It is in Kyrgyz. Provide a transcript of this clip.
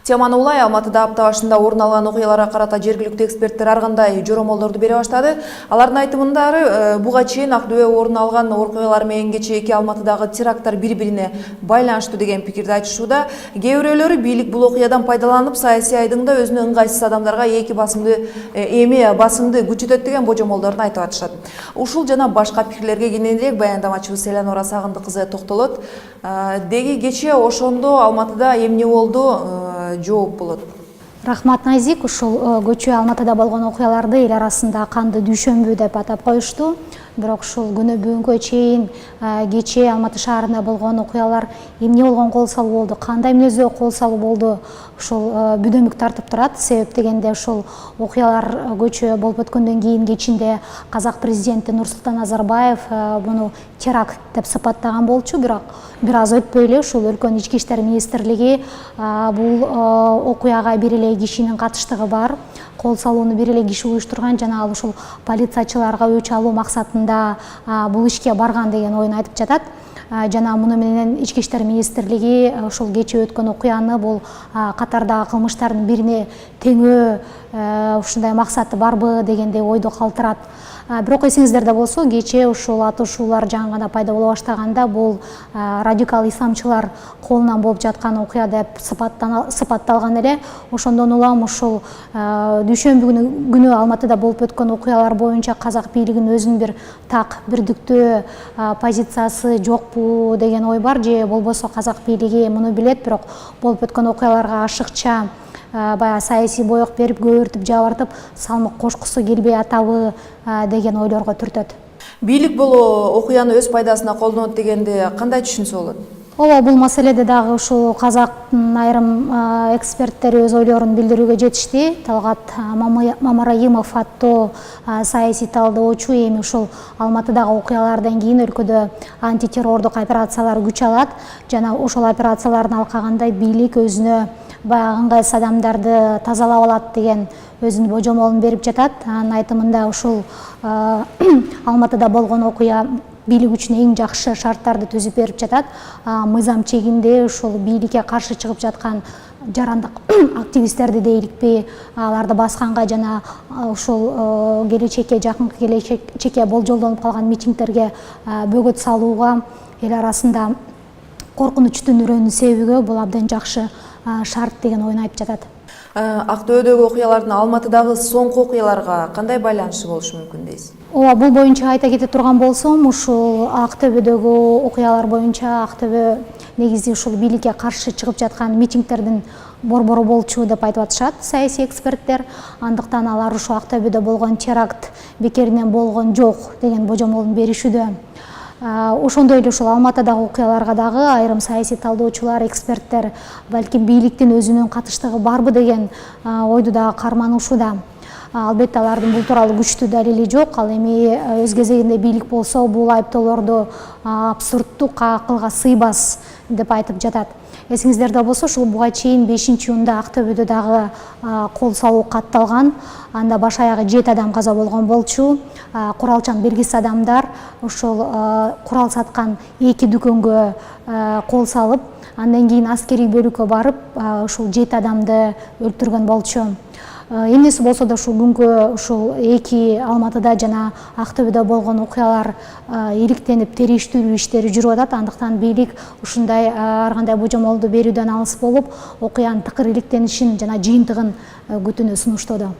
Теманы улай Алматыда апта башында орун алган окуяларга карата жергиликтүү эксперттер ар кандай жоромолдорду бере баштады. Алардын айтымындары буга чейин Актөбө орун алган окуялар менен кечээки Алматыдагы теракттар бири-бирине байланыштуу деген пикирди айтышууда. Кээ бирөөлөрү бийлик бул окуядан пайдаланып саясий айдыңда өзүнө ыңгайсыз адамдарга басымды күчөтөт деген божомолдорун айтып атышат. Ушул жана башка пикирлерге кененирээк баяндамачыбыз Эланора Сагындык кызы токтолот. Деги кечээ ошондо Алматыда эмне болду? Жооп болот. Рахмат Назик, ушул көчө Алматыда болгон окуяларды эл арасында канды дүйшөмбү деп атап коюшту. Бирок ушул күнү бүгүнкү чейин кечээ Алматы шаарында болгон окуялар эмне болгон кол салуу болду, кандай мүнөздө кол салуу болду, ушул бүдөмүк тартып турат. Себеп дегенде ушул окуялар көчө болуп өткөндөн кийин кечинде казак президенти Нурсултан Назарбаев буну теракт деп сыпаттаган болчу. Бирок бир аз өтпөй эле ушул өлкөнүн ички иштер министрлиги бул окуяга бир эле кишинин катыштыгы бар, кол салууну бир эле киши уюштурган жана ал ушул полициячыларга өч алуу максатында бул ишке барган деген оюн айтып жатат. Жана муну менен ички иштер министрлиги ушул кечээ өткөн окуяны бул катардагы кылмыштардын бирине теңөө ушундай максаты барбы дегендей ойду калтырат. Бирок эсиңиздерде болсо, кечээ ушул атышуулар жаңы гана пайда боло баштаганда бул радикал исламчылар колунан болуп жаткан окуя деп сыпатталган эле. Ошондон улам ушул дүйшөмбү күнү Алматыда болуп өткөн окуялар боюнча казак бийлигинин өзүнүн бир так бирдиктүү позициясы жокпу деген ой бар, же болбосо казак бийлиги муну билет, бирок болуп өткөн окуяларга ашыкча баягы саясий боек берип, көбүртүп жабыртып, салмак кошкусу келбей атабы деген ойлорго түртөт. Бийлик бул окуяны өз пайдасына колдонот дегенде кандай түшүнсө болот? Ооба, бул маселеде дагы ушул казактын айрым эксперттери өз ойлорун билдирүүгө жетишти. Талгат Мамараимов аттуу саясий талдоочу эми ушул Алматыдагы окуялардан кийин өлкөдө антитеррордук операциялар күч алат жана ошол операциялардын алкагында бийлик өзүнө баягы ыңгайсыз адамдарды тазалап алат деген өзүнүн божомолун берип жатат. Анын айтымында ушул Алматыда болгон окуя бийлик үчүн эң жакшы шарттарды түзүп берип жатат. Мыйзам чегинде ушул бийликке каршы чыгып жаткан жарандык активисттерди дейликпи, аларды басканга жана ушул келечекке, жакынкы келечекке болжолдонуп калган митингдерге бөгөт салууга эл арасында коркунуч түндүрүүнүн себебиге бул абдан жакшы шарт деген оюн айтып жатат. Актөбөдөгү окуялардын Алматыдагы соңку окуяларга кандай байланышы болушу мүмкүн дейсиз? Ооба, бул боюнча айта кете турган болсом, ушул Актөбөдөгү окуялар боюнча Актөбө негизи ушул бийликке каршы чыгып жаткан митингдердин борбору болчу деп айтып атышат саясий эксперттер. Андыктан алар ушул Актөбөдө болгон теракт бекеринен болгон жок деген божомолун беришүүдө. Ошондой эле ушул Алматыдагы окуяларга дагы айрым саясий талдоочулар, эксперттер балким бийликтин өзүнүн катыштыгы барбы деген ойду дагы кармануушуда. Албетте алардын бул тууралуу күчтүү далили жок. Ал эми өз кезегинде бийлик болсо бул айыптоолорду абсурдтук, акылга сыйбас деп айтып жатат. Эсиңиздерде болсо, ушул буга чейин 5-июнда Актөбөдө дагы кол салуу катталган. Анда баш аягы 7 адам каза болгон болчу. Куралчан белгисиз адамдар ушул курал саткан 2 дүкөнгө кол салып, андан кийин аскерий бөлүккө барып, ушул 7 адамды өлтүргөн болчу. Эмнеси болсо да ушул күнгө ушул эки Алматыда жана Актөбөдө болгон окуялар иликтенип териштирүү иштери жүрүп атат. Андыктан бийлик ушундай ар кандай божомолду берүүдөн алыс болуп, окуянын тыкыр иликтенишин жана жыйынтыгын күтүүнү сунуштоодо.